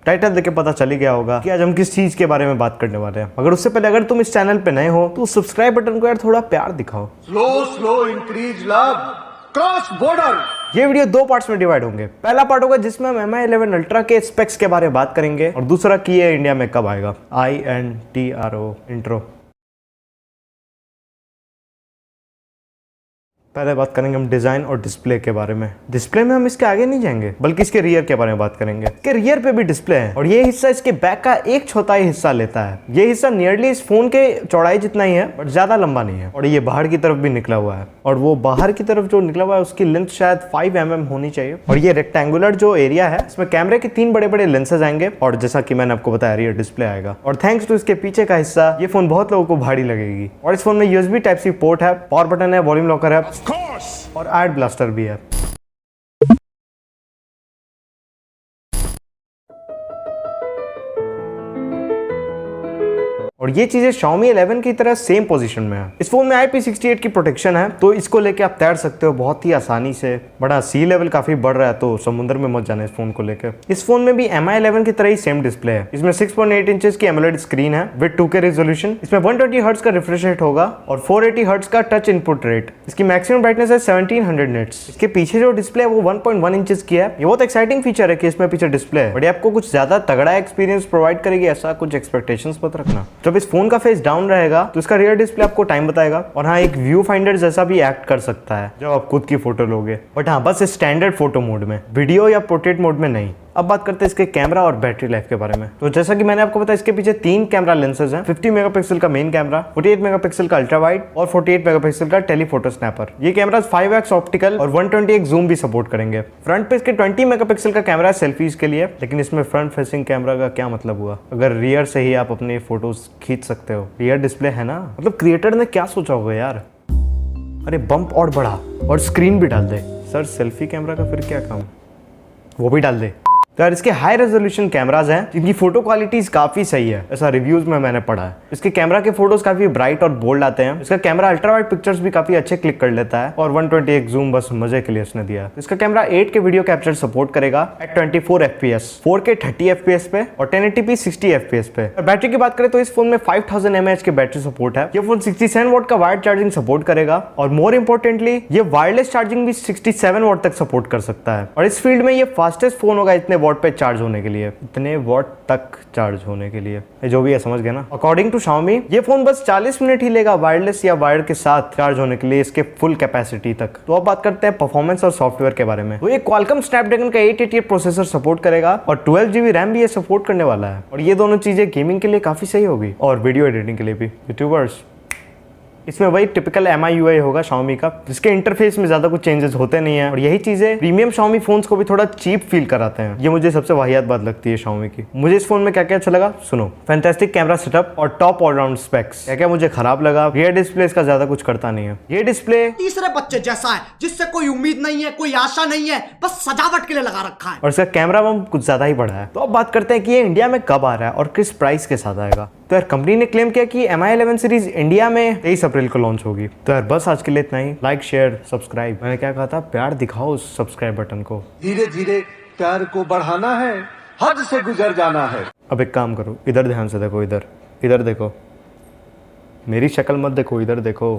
Title देख के पता चल ही गया होगा कि आज हम किस चीज के बारे में बात करने वाले हैं। मगर उससे पहले अगर तुम इस चैनल पे नए हो तो सब्सक्राइब बटन को यार थोड़ा प्यार दिखाओ। Slow increase love cross border. ये वीडियो दो पार्ट्स में डिवाइड होंगे। पहला पार्ट होगा जिसमें हम Mi11 अल्ट्रा के स्पेक्स के बारे में बात करेंगे और दूसरा कि ये इंडिया में कब आएगा। INTRO intro. पहले बात करेंगे हम डिजाइन और डिस्प्ले के बारे में। डिस्प्ले में हम इसके आगे नहीं जाएंगे बल्कि इसके रियर के बारे में बात करेंगे। इसके रियर पे भी डिस्प्ले है और ये हिस्सा इसके बैक का 1/4 हिस्सा लेता है। ये हिस्सा नियरली इस फोन के चौड़ाई जितना ही है बट ज्यादा लंबा नहीं है और ये बाहर की तरफ भी निकला हुआ है और वो बाहर की तरफ जो निकला हुआ है उसकी लेंथ शायद 5 mm होनी चाहिए। और ये रेक्टेंगुलर जो एरिया है इसमें कैमरे के 3 बड़े बड़े लेंसेज आएंगे और जैसा कि मैंने आपको बताया रियर डिस्प्ले आएगा। और थैंक्स टू इसके पीछे का हिस्सा ये फोन बहुत लोगों को भारी लगेगी। और इस फोन में USB Type-C पोर्ट है, पावर बटन है, वॉल्यूम लॉकर है और आर्ट ब्लास्टर भी है। और ये चीजें Xiaomi 11 की तरह सेम पोजीशन में है। इस फोन में IP68 की प्रोटेक्शन है तो इसको लेके आप तैर सकते हो बहुत ही आसानी से। बड़ा सी लेवल काफी बढ़ रहा है तो समुद्र में मत जाना इस फोन को लेकर। इस फोन में भी Mi11 की तरह ही सेम डिस्प्ले है। इसमें 6.8 इंचेस की एमोलेड स्क्रीन है विद 2K रेजोल्यूशन। इसमें 120 हर्ट्ज का रिफ्रेश रेट होगा और 480 हर्ट्ज का टच इनपुट रेट। इसकी मैक्सिमम ब्राइटनेस है 1700 निट्स। इसके पीछे जो डिस्प्ले है वो 1.1 इंचेस की है। ये बहुत एक्साइटिंग फीचर है कि इसमें पीछे डिस्प्ले है बट ये आपको कुछ ज्यादा तगड़ा एक्सपीरियंस प्रोवाइड करेगी ऐसा कुछ एक्सपेक्टेशंस मत रखना। जब इस फोन का फेस डाउन रहेगा तो इसका रियर डिस्प्ले आपको टाइम बताएगा और हाँ एक व्यू फाइंडर जैसा भी एक्ट कर सकता है जब आप खुद की फोटो लोगे बट हाँ बस स्टैंडर्ड फोटो मोड में, वीडियो या पोर्ट्रेट मोड में नहीं। अब बात करते हैं इसके कैमरा और बैटरी लाइफ के बारे में। तो जैसा कि मैंने आपको बताया इसके पीछे 3 कैमरा लेंसेज हैं। 50 मेगापिक्सल का मेन कैमरा, 48 मेगापिक्सल का अल्ट्रा वाइड और 48 मेगापिक्सल का टेलीफोटो स्नैपर। ये कैमरा 5x ऑप्टिकल और 120x जूम भी सपोर्ट करेंगे। फ्रंट पे इसके 20 मेगापिक्सल का कैमरा है सेल्फीज के लिए, लेकिन इसमें फ्रंट फेसिंग कैमरा का क्या मतलब हुआ अगर रियर से ही आप अपने फोटोज खींच सकते हो। रियर डिस्प्ले है ना, मतलब क्रिएटर ने क्या सोचा होगा यार। अरे बम्प और बढ़ा और स्क्रीन भी डाल दे। सर सेल्फी कैमरा का फिर क्या काम, वो भी डाल दे। तो यार इसके हाई रेजोल्यूशन कैमराज हैं जिनकी फोटो क्वालिटीज काफी सही है, ऐसा रिव्यूज में मैंने पढ़ा है। इसके कैमरा के फोटोज काफी ब्राइट और बोल्ड आते हैं। इसका कैमरा अल्ट्रा वाइड पिक्चर्स भी काफी अच्छे क्लिक कर लेता है और 120x जूम बस मजे के लिए इसने दिया है। इसका camera 8K video capture support करेगा एट 24 FPS, 4K 30 FPS पे और 1080p 60 FPS पे। और बैटरी की बात करें तो इस फोन में 5000 mAh की बैटरी सपोर्ट है। ये फोन 67 वॉट का वायर्ड चार्जिंग सपोर्ट करेगा और मोर इंपोर्टेंटली ये वायरलेस चार्जिंग भी 67 वॉट तक सपोर्ट कर सकता है। और इस फील्ड में ये फास्टेस्ट फोन होगा इतने वॉट पे चार्ज होने के लिए, इतने वॉट तक चार्ज होने के लिए, जो भी है समझ गए ना। अकॉर्डिंग टू Xiaomi ये फोन बस 40 मिनट ही लेगा वायरलेस या वायर्ड के साथ चार्ज होने के लिए इसके फुल कैपेसिटी तक। तो अब बात करते हैं परफॉर्मेंस और सॉफ्टवेयर के बारे में। तो ये Qualcomm Snapdragon का 888 प्रोसेसर सपोर्ट करेगा और 12GB रैम भी ये सपोर्ट करने वाला है। और ये दोनों चीजें गेमिंग के लिए काफी सही होगी और वीडियो एडिटिंग के लिए भी। यूट्यूबर्स इसमें वही टिपिकल MIUI होगा Xiaomi का, जिसके इंटरफेस में ज्यादा कुछ चेंजेस होते नहीं है और यही चीजें प्रीमियम Xiaomi फोन्स को भी थोड़ा चीप फील कराते हैं। ये मुझे सबसे वाहियात बात लगती है Xiaomi की। मुझे इस फोन में क्या क्या अच्छा लगा सुनो। फैंटास्टिक कैमरा सेटअप और टॉप ऑलराउंड स्पेक्स। क्या क्या मुझे खराब लगा, रियर डिस्प्ले इसका ज्यादा कुछ करता नहीं है। ये डिस्प्ले तीसरे बच्चे जैसा है जिससे कोई उम्मीद नहीं है, कोई आशा नहीं है, बस सजावट के लिए लगा रखा है। और इसका कैमरा कुछ ज्यादा ही बड़ा है। तो अब बात करते हैं कि ये इंडिया में कब आ रहा है और किस प्राइस के साथ आएगा। तो यार कंपनी ने क्लेम किया कि Mi11 सीरीज इंडिया में 23 अप्रैल को लॉन्च होगी। तो यार बस आज के लिए इतना ही। लाइक शेयर सब्सक्राइब, मैंने क्या कहा था, प्यार दिखाओ उस सब्सक्राइब बटन को। धीरे धीरे प्यार को बढ़ाना है, हद से गुजर जाना है। अब एक काम करो, इधर ध्यान से देखो, इधर इधर देखो, मेरी शक्ल मत देखो, इधर देखो।